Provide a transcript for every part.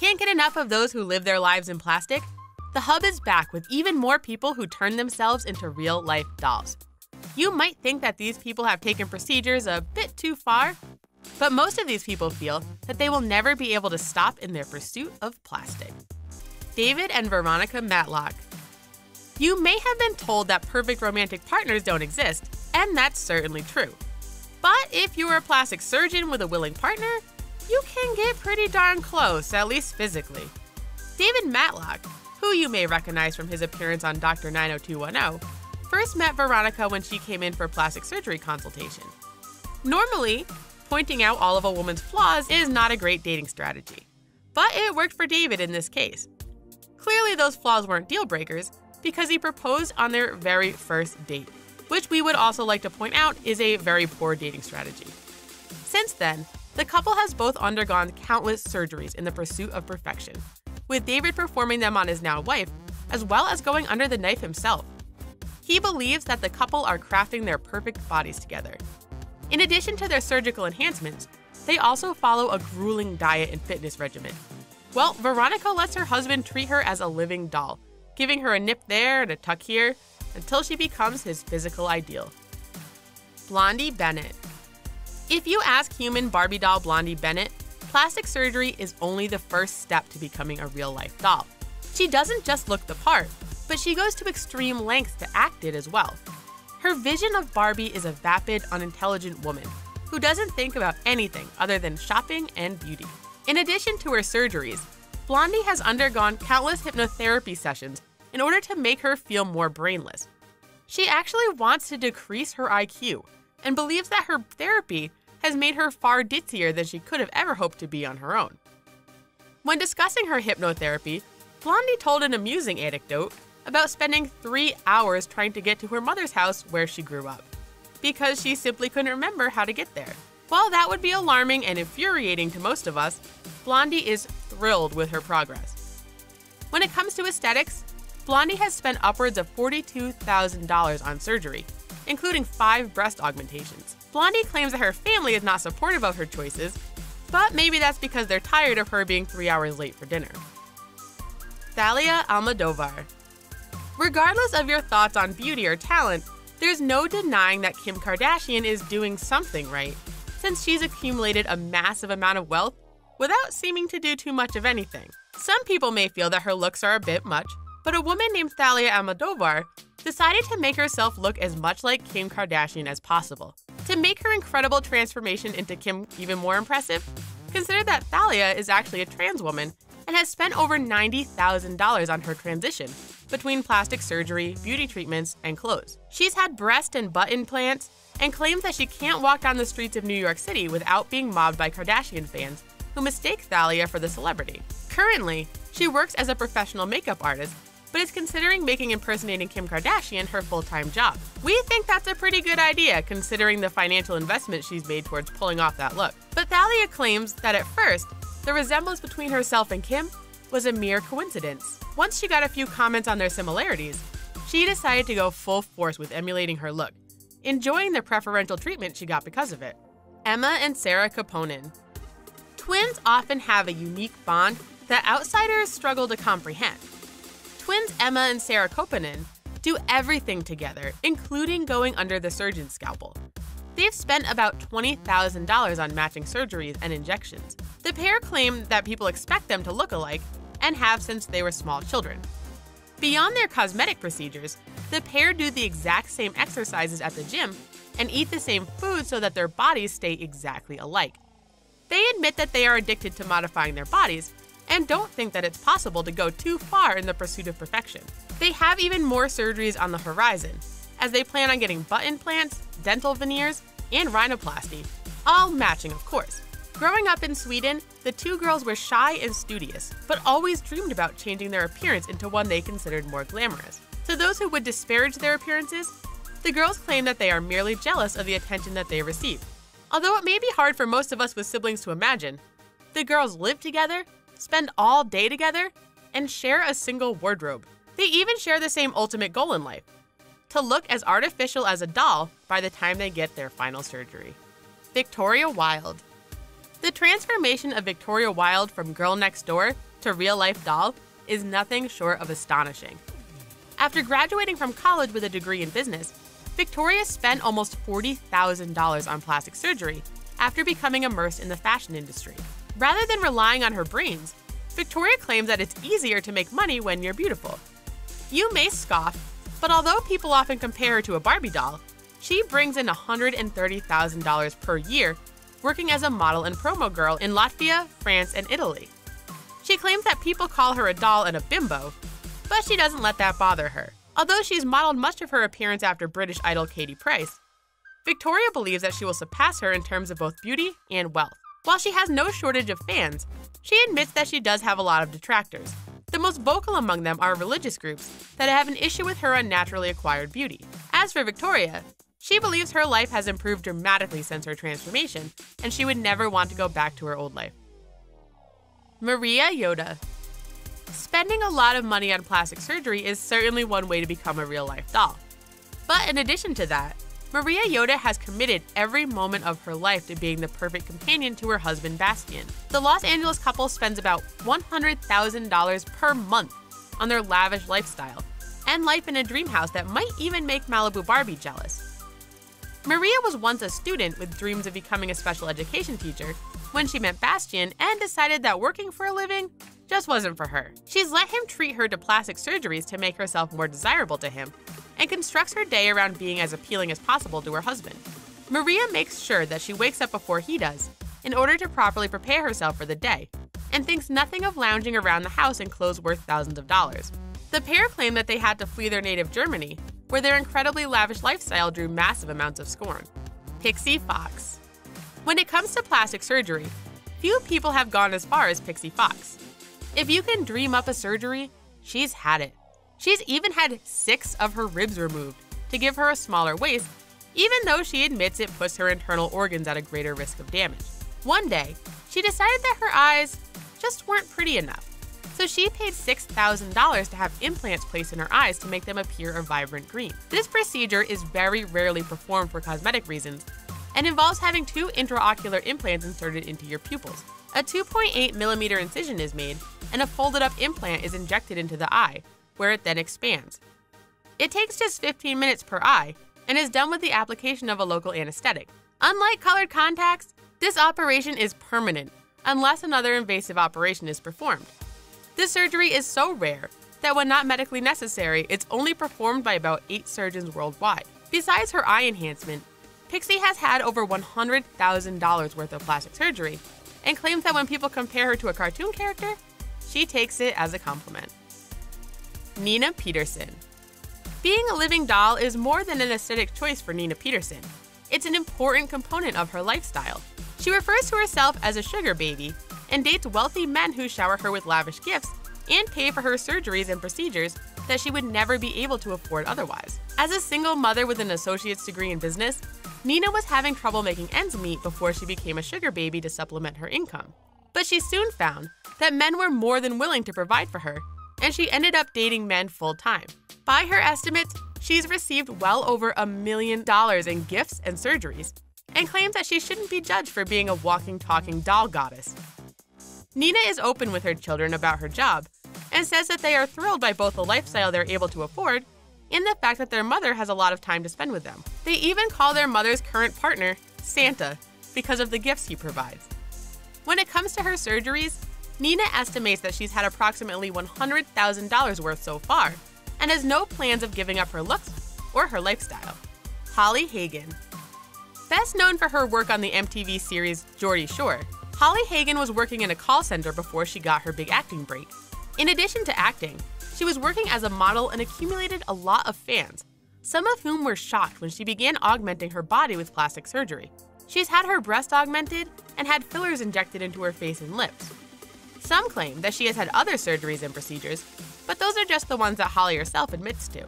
Can't get enough of those who live their lives in plastic? The Hub is back with even more people who turn themselves into real-life dolls. You might think that these people have taken procedures a bit too far, but most of these people feel that they will never be able to stop in their pursuit of plastic. David and Veronica Matlock. You may have been told that perfect romantic partners don't exist, and that's certainly true. But if you're a plastic surgeon with a willing partner, you can get pretty darn close, at least physically. David Matlock, who you may recognize from his appearance on Dr. 90210, first met Veronica when she came in for a plastic surgery consultation. Normally, pointing out all of a woman's flaws is not a great dating strategy, but it worked for David in this case. Clearly, those flaws weren't deal breakers because he proposed on their very first date, which we would also like to point out is a very poor dating strategy. Since then, the couple has both undergone countless surgeries in the pursuit of perfection, with David performing them on his now wife, as well as going under the knife himself. He believes that the couple are crafting their perfect bodies together. In addition to their surgical enhancements, they also follow a grueling diet and fitness regimen. Well, Veronica lets her husband treat her as a living doll, giving her a nip there and a tuck here, until she becomes his physical ideal. Blondie Bennett. If you ask human Barbie doll Blondie Bennett, plastic surgery is only the first step to becoming a real-life doll. She doesn't just look the part, but she goes to extreme lengths to act it as well. Her vision of Barbie is a vapid, unintelligent woman who doesn't think about anything other than shopping and beauty. In addition to her surgeries, Blondie has undergone countless hypnotherapy sessions in order to make her feel more brainless. She actually wants to decrease her IQ and believes that her therapy has made her far ditzier than she could have ever hoped to be on her own. When discussing her hypnotherapy, Blondie told an amusing anecdote about spending 3 hours trying to get to her mother's house where she grew up, because she simply couldn't remember how to get there. While that would be alarming and infuriating to most of us, Blondie is thrilled with her progress. When it comes to aesthetics, Blondie has spent upwards of $42,000 on surgery, including 5 breast augmentations. Blondie claims that her family is not supportive of her choices, but maybe that's because they're tired of her being 3 hours late for dinner. Thalia Almodovar. Regardless of your thoughts on beauty or talent, there's no denying that Kim Kardashian is doing something right, since she's accumulated a massive amount of wealth without seeming to do too much of anything. Some people may feel that her looks are a bit much, but a woman named Thalia Almodovar decided to make herself look as much like Kim Kardashian as possible. To make her incredible transformation into Kim even more impressive, consider that Thalia is actually a trans woman and has spent over $90,000 on her transition between plastic surgery, beauty treatments, and clothes. She's had breast and butt implants and claims that she can't walk down the streets of New York City without being mobbed by Kardashian fans who mistake Thalia for the celebrity. Currently, she works as a professional makeup artist, but is considering making impersonating Kim Kardashian her full-time job. We think that's a pretty good idea considering the financial investment she's made towards pulling off that look. But Thalia claims that at first, the resemblance between herself and Kim was a mere coincidence. Once she got a few comments on their similarities, she decided to go full force with emulating her look, enjoying the preferential treatment she got because of it. Emma and Sarah Koponen. Twins often have a unique bond that outsiders struggle to comprehend. Twins Emma and Sarah Koponen do everything together, including going under the surgeon's scalpel. They've spent about $20,000 on matching surgeries and injections. The pair claim that people expect them to look alike and have since they were small children. Beyond their cosmetic procedures, the pair do the exact same exercises at the gym and eat the same food so that their bodies stay exactly alike. They admit that they are addicted to modifying their bodies and don't think that it's possible to go too far in the pursuit of perfection. They have even more surgeries on the horizon, as they plan on getting butt implants, dental veneers, and rhinoplasty, all matching of course. Growing up in Sweden, the two girls were shy and studious, but always dreamed about changing their appearance into one they considered more glamorous. To those who would disparage their appearances, the girls claim that they are merely jealous of the attention that they receive. Although it may be hard for most of us with siblings to imagine, the girls live together, spend all day together, and share a single wardrobe. They even share the same ultimate goal in life: to look as artificial as a doll by the time they get their final surgery. Victoria Wilde. The transformation of Victoria Wilde from girl next door to real-life doll is nothing short of astonishing. After graduating from college with a degree in business, Victoria spent almost $40,000 on plastic surgery after becoming immersed in the fashion industry. Rather than relying on her brains, Victoria claims that it's easier to make money when you're beautiful. You may scoff, but although people often compare her to a Barbie doll, she brings in $130,000 per year working as a model and promo girl in Latvia, France, and Italy. She claims that people call her a doll and a bimbo, but she doesn't let that bother her. Although she's modeled much of her appearance after British idol Katie Price, Victoria believes that she will surpass her in terms of both beauty and wealth. While she has no shortage of fans, she admits that she does have a lot of detractors. The most vocal among them are religious groups that have an issue with her unnaturally acquired beauty. As for Victoria, she believes her life has improved dramatically since her transformation, and she would never want to go back to her old life. Maria Yoda. Spending a lot of money on plastic surgery is certainly one way to become a real-life doll. But in addition to that, Maria Yoda has committed every moment of her life to being the perfect companion to her husband Bastian. The Los Angeles couple spends about $100,000 per month on their lavish lifestyle and life in a dream house that might even make Malibu Barbie jealous. Maria was once a student with dreams of becoming a special education teacher when she met Bastian and decided that working for a living just wasn't for her. She's let him treat her to plastic surgeries to make herself more desirable to him and constructs her day around being as appealing as possible to her husband. Maria makes sure that she wakes up before he does in order to properly prepare herself for the day and thinks nothing of lounging around the house in clothes worth thousands of dollars. The pair claim that they had to flee their native Germany, where their incredibly lavish lifestyle drew massive amounts of scorn. Pixie Fox. When it comes to plastic surgery, few people have gone as far as Pixie Fox. If you can dream up a surgery, she's had it. She's even had 6 of her ribs removed to give her a smaller waist, even though she admits it puts her internal organs at a greater risk of damage. One day, she decided that her eyes just weren't pretty enough, so she paid $6,000 to have implants placed in her eyes to make them appear a vibrant green. This procedure is very rarely performed for cosmetic reasons and involves having 2 intraocular implants inserted into your pupils. A 2.8mm incision is made, and a folded-up implant is injected into the eye, where it then expands. It takes just 15 minutes per eye and is done with the application of a local anesthetic. Unlike colored contacts, this operation is permanent unless another invasive operation is performed. This surgery is so rare that when not medically necessary, it's only performed by about 8 surgeons worldwide. Besides her eye enhancement, Pixie has had over $100,000 worth of plastic surgery and claims that when people compare her to a cartoon character, she takes it as a compliment. Nina Peterson. Being a living doll is more than an aesthetic choice for Nina Peterson. It's an important component of her lifestyle. She refers to herself as a sugar baby and dates wealthy men who shower her with lavish gifts and pay for her surgeries and procedures that she would never be able to afford otherwise. As a single mother with an associate's degree in business, Nina was having trouble making ends meet before she became a sugar baby to supplement her income. But she soon found that men were more than willing to provide for her, and she ended up dating men full-time. By her estimates, she's received well over $1 million in gifts and surgeries, and claims that she shouldn't be judged for being a walking, talking doll goddess. Nina is open with her children about her job, and says that they are thrilled by both the lifestyle they're able to afford and the fact that their mother has a lot of time to spend with them. They even call their mother's current partner Santa because of the gifts he provides. When it comes to her surgeries, Nina estimates that she's had approximately $100,000 worth so far and has no plans of giving up her looks or her lifestyle. Holly Hagen. Best known for her work on the MTV series Geordie Shore, Holly Hagen was working in a call center before she got her big acting break. In addition to acting, she was working as a model and accumulated a lot of fans, some of whom were shocked when she began augmenting her body with plastic surgery. She's had her breast augmented and had fillers injected into her face and lips. Some claim that she has had other surgeries and procedures, but those are just the ones that Holly herself admits to.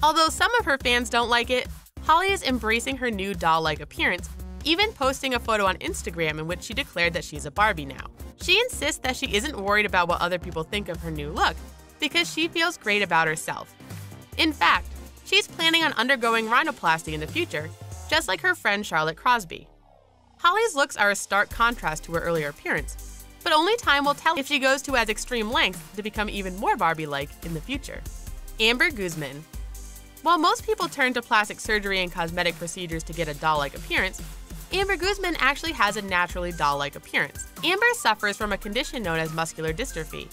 Although some of her fans don't like it, Holly is embracing her new doll-like appearance, even posting a photo on Instagram in which she declared that she's a Barbie now. She insists that she isn't worried about what other people think of her new look because she feels great about herself. In fact, she's planning on undergoing rhinoplasty in the future, just like her friend Charlotte Crosby. Holly's looks are a stark contrast to her earlier appearance, But only time will tell if she goes to as extreme lengths to become even more Barbie-like in the future. Amber Guzman. While most people turn to plastic surgery and cosmetic procedures to get a doll-like appearance, Amber Guzman actually has a naturally doll-like appearance. Amber suffers from a condition known as muscular dystrophy,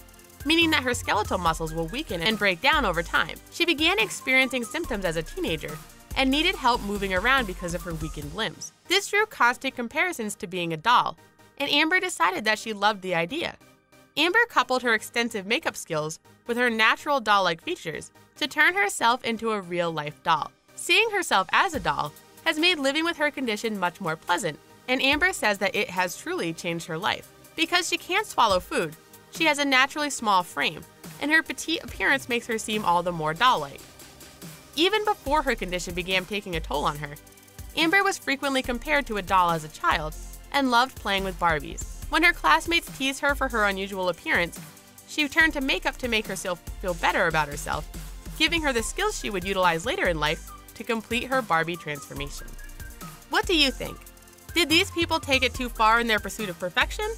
meaning that her skeletal muscles will weaken and break down over time. She began experiencing symptoms as a teenager and needed help moving around because of her weakened limbs. This drew constant comparisons to being a doll, and Amber decided that she loved the idea. Amber coupled her extensive makeup skills with her natural doll-like features to turn herself into a real-life doll. Seeing herself as a doll has made living with her condition much more pleasant, and Amber says that it has truly changed her life. Because she can't swallow food, she has a naturally small frame, and her petite appearance makes her seem all the more doll-like. Even before her condition began taking a toll on her, Amber was frequently compared to a doll as a child and loved playing with Barbies. When her classmates teased her for her unusual appearance, she turned to makeup to make herself feel better about herself, giving her the skills she would utilize later in life to complete her Barbie transformation. What do you think? Did these people take it too far in their pursuit of perfection?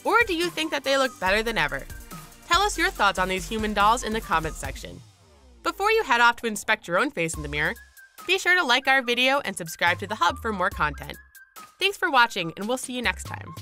Or do you think that they look better than ever? Tell us your thoughts on these human dolls in the comments section. Before you head off to inspect your own face in the mirror, be sure to like our video and subscribe to The Hub for more content. Thanks for watching, and we'll see you next time.